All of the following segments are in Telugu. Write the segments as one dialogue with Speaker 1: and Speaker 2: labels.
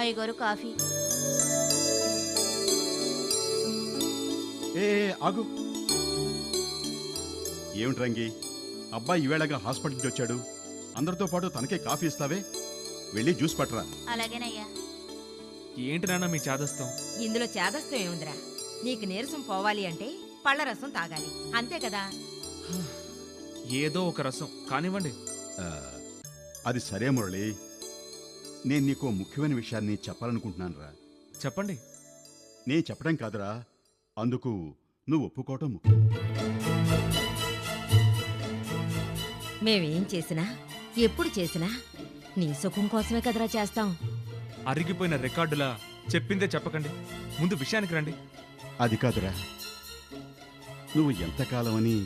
Speaker 1: అయ్యగారు కాఫీ.
Speaker 2: ఏ ఆగు. ఏమిటి రంగి, అబ్బాయి ఈవేళగా హాస్పిటల్ నుంచి వచ్చాడు, అందరితో పాటు తనకే కాఫీ ఇస్తావే? వెళ్ళి జ్యూస్ పట్టరా.
Speaker 1: అలాగేనయ్యా.
Speaker 3: ఏంటి నాన్న మీ చాదస్తం?
Speaker 4: ఇందులో చేదస్తం ఏముందిరా? నీకు నీరసం పోవాలి అంటే పళ్ళ రసం తాగాలి, అంతే కదా.
Speaker 3: ఏదో ఒక రసం కానివ్వండి.
Speaker 2: ఆ, అది సరే మురళి, నేను నీకు ముఖ్యమైన విషయాన్ని చెప్పాలనుకుంటున్నాను రా.
Speaker 3: చెప్పండి.
Speaker 2: నేను చెప్పడం కాదురా, అందుకు నువ్వు ఒప్పుకోవటం ముఖ్యం.
Speaker 4: మేమేం చేసినా ఎప్పుడు చేసినా నీ సుఖం కోసమే కదరా చేస్తాం.
Speaker 3: అరిగిపోయిన రికార్డులా చెప్పిందే చెప్పకండి, ముందు విషయానికి రండి.
Speaker 2: అది కాదురా, నువ్వు ఎంతకాలమని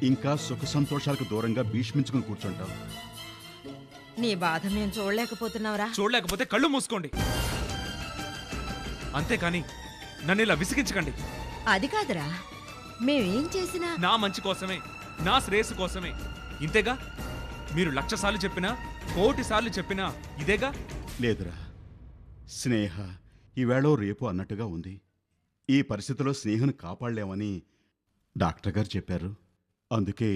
Speaker 2: ఇంకా సుఖ సంతోషాలకు దూరంగా భీష్మించుకుని కూర్చుంటావు.
Speaker 4: నీ బాధ మేము చూడలేకపోతున్నావురా.
Speaker 3: చూడలేకపోతే కళ్ళు మూసుకోండి, అంతేకాని నన్ను ఇలా విసిగించకండి.
Speaker 4: అది కాదురా, మేమేం చేసినా
Speaker 3: నా మంచి కోసమే, నా శ్రేయస్సు కోసమే. ఇంతేగా, మీరు 1,00,000 సార్లు చెప్పినా 1,00,00,000 సార్లు చెప్పినా ఇదేగా.
Speaker 2: లేదురా, స్నేహ ఈవేళో రేపు అన్నట్టుగా ఉంది. ఈ పరిస్థితిలో స్నేహను కాపాడలేమని డాక్టర్ గారు చెప్పారు. అందుకే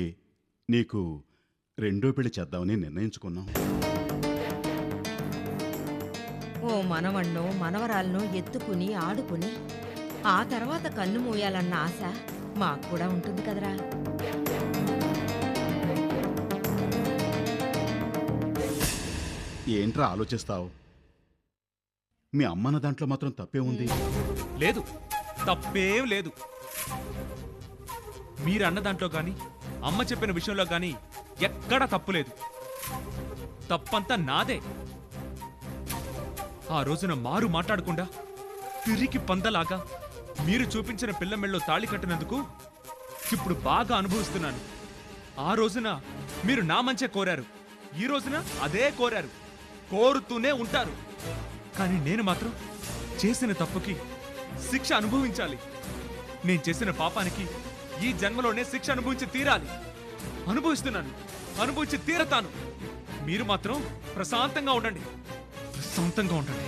Speaker 2: నీకు రెండో పెళ్లి చేద్దామని నిర్ణయించుకున్నాం.
Speaker 4: ఓ మనవణ్ణో మనవరాలను ఎత్తుకుని ఆడుకుని ఆ తర్వాత కన్ను మూయాలన్న ఆశ మాకు కూడా ఉంటుంది కదరా.
Speaker 2: ఏంట్రా ఆలోచిస్తావు? మీ అమ్మన్న దాంట్లో మాత్రం తప్పే ఉంది.
Speaker 3: లేదు, తప్పేం లేదు. మీరన్న దాంట్లో గాని అమ్మ చెప్పిన విషయంలో గాని ఎక్కడా తప్పు లేదు. తప్పంతా నాదే. ఆ రోజున మారు మాట్లాడకుండా తిరిగి పందలాగా మీరు చూపించిన పిల్ల మెళ్ళో తాళి కట్టినందుకు ఇప్పుడు బాగా అనుభవిస్తున్నాను. ఆ రోజున మీరు నా మంచే కోరారు, ఈ రోజున అదే కోరారు, కోరుతూనే ఉంటారు. కానీ నేను మాత్రం చేసిన తప్పుకి శిక్ష అనుభవించాలి. నేను చేసిన పాపానికి ఈ జన్మలోనే శిక్ష అనుభవించి తీరాలి. అనుభవిస్తున్నాను, అనుభవించి తీరతాను. మీరు మాత్రం ప్రశాంతంగా ఉండండి, ప్రశాంతంగా ఉండండి.